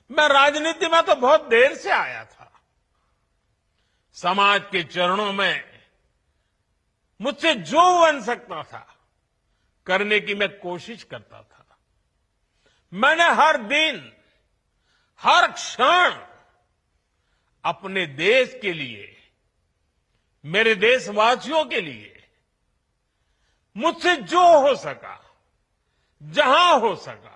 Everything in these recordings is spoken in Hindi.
मैं राजनीति में तो बहुत देर से आया था। समाज के चरणों में मुझसे जो बन सकता था करने की मैं कोशिश करता था। मैंने हर दिन, हर क्षण अपने देश के लिए, मेरे देशवासियों के लिए मुझसे जो हो सका, जहां हो सका,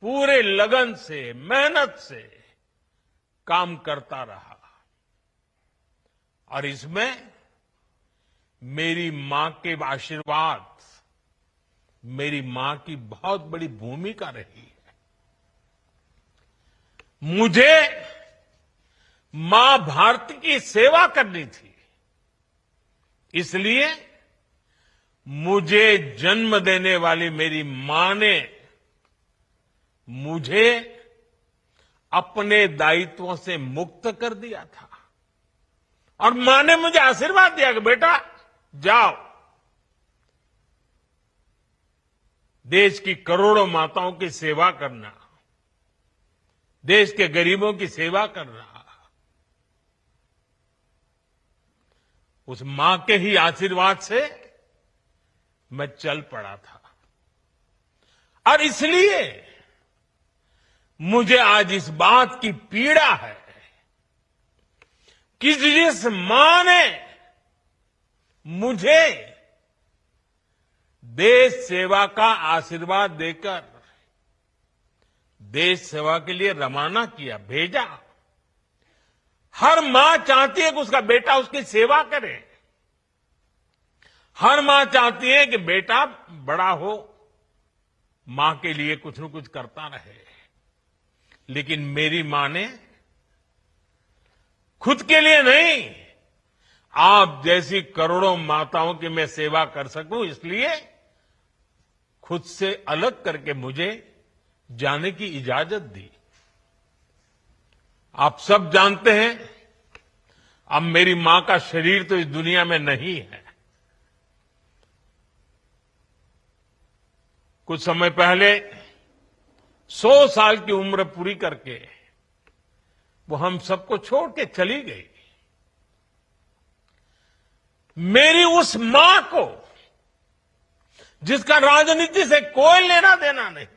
पूरे लगन से, मेहनत से काम करता रहा। और इसमें मेरी मां के आशीर्वाद, मेरी मां की बहुत बड़ी भूमिका रही है। मुझे मां भारती की सेवा करनी थी, इसलिए मुझे जन्म देने वाली मेरी मां ने मुझे अपने दायित्वों से मुक्त कर दिया था। और मां ने मुझे आशीर्वाद दिया कि बेटा जाओ, देश की करोड़ों माताओं की सेवा करना, देश के गरीबों की सेवा करना। उस मां के ही आशीर्वाद से मैं चल पड़ा था। और इसलिए मुझे आज इस बात की पीड़ा है कि जिस मां ने मुझे देश सेवा का आशीर्वाद देकर देश सेवा के लिए रवाना किया, भेजा। हर मां चाहती है कि उसका बेटा उसकी सेवा करे। हर मां चाहती है कि बेटा बड़ा हो, मां के लिए कुछ न कुछ करता रहे। लेकिन मेरी मां ने खुद के लिए नहीं, आप जैसी करोड़ों माताओं की मैं सेवा कर सकूं, इसलिए खुद से अलग करके मुझे जाने की इजाजत दी। आप सब जानते हैं, अब मेरी मां का शरीर तो इस दुनिया में नहीं है। कुछ समय पहले 100 साल की उम्र पूरी करके वो हम सबको छोड़ के चली गई। मेरी उस मां को, जिसका राजनीति से कोई लेना देना नहीं,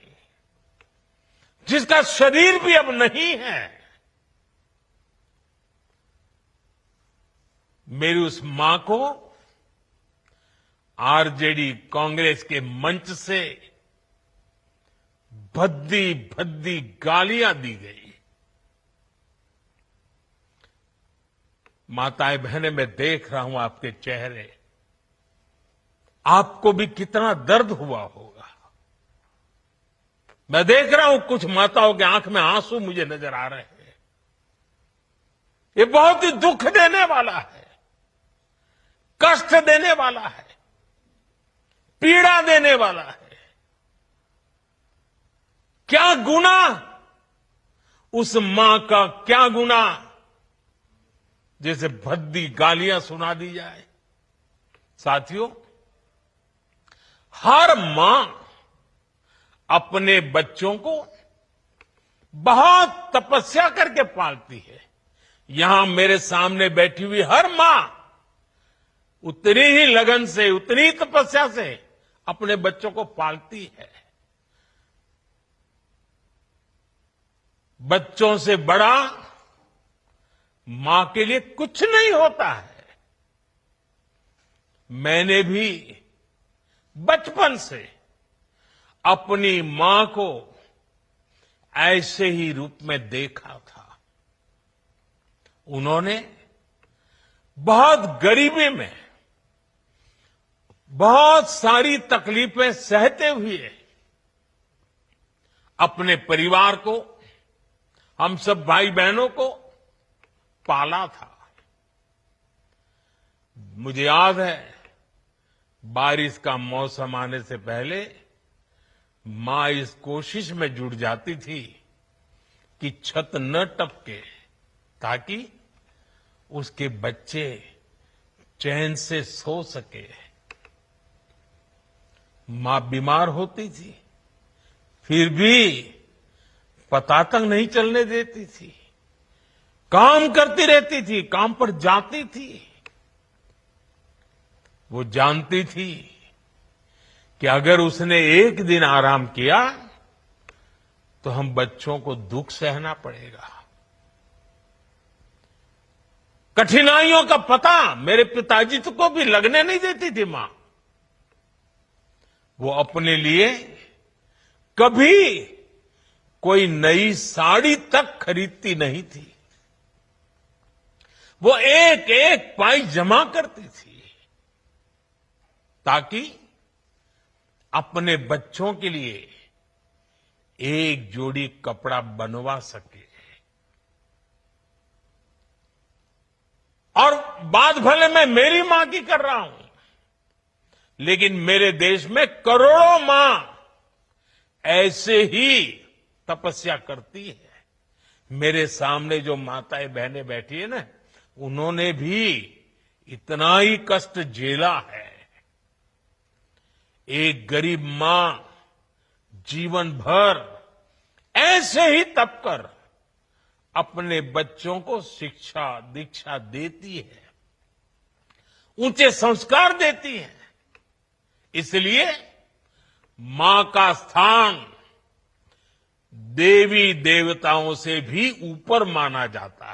जिसका शरीर भी अब नहीं है, मेरी उस मां को आरजेडी कांग्रेस के मंच से भद्दी भद्दी गालियां दी गई। माताएं बहनें, मैं देख रहा हूं आपके चेहरे, आपको भी कितना दर्द हुआ होगा। मैं देख रहा हूं कुछ माताओं के आंख में आंसू मुझे नजर आ रहे हैं। ये बहुत ही दुख देने वाला है, कष्ट देने वाला है, पीड़ा देने वाला है। क्या गुनाह, उस मां का क्या गुनाह जैसे भद्दी गालियां सुना दी जाए। साथियों, हर मां अपने बच्चों को बहुत तपस्या करके पालती है। यहां मेरे सामने बैठी हुई हर मां उतनी ही लगन से, उतनी ही तपस्या से अपने बच्चों को पालती है। बच्चों से बड़ा मां के लिए कुछ नहीं होता है। मैंने भी बचपन से अपनी मां को ऐसे ही रूप में देखा था। उन्होंने बहुत गरीबी में, बहुत सारी तकलीफें सहते हुए अपने परिवार को, हम सब भाई बहनों को पाला था। मुझे याद है, बारिश का मौसम आने से पहले मां इस कोशिश में जुट जाती थी कि छत न टपके, ताकि उसके बच्चे चैन से सो सके। मां बीमार होती थी, फिर भी पता तक नहीं चलने देती थी, काम करती रहती थी, काम पर जाती थी। वो जानती थी कि अगर उसने एक दिन आराम किया तो हम बच्चों को दुख सहना पड़ेगा। कठिनाइयों का पता मेरे पिताजी को भी लगने नहीं देती थी मां। वो अपने लिए कभी कोई नई साड़ी तक खरीदती नहीं थी। वो एक एक पाई जमा करती थी ताकि अपने बच्चों के लिए एक जोड़ी कपड़ा बनवा सके। और बात भले मैं मेरी मां की कर रहा हूं, लेकिन मेरे देश में करोड़ों मां ऐसे ही तपस्या करती है। मेरे सामने जो माताएं बहनें बैठी है ना, उन्होंने भी इतना ही कष्ट झेला है। एक गरीब मां जीवन भर ऐसे ही तप कर अपने बच्चों को शिक्षा दीक्षा देती है, ऊंचे संस्कार देती है। इसलिए मां का स्थान देवी देवताओं से भी ऊपर माना जाता है।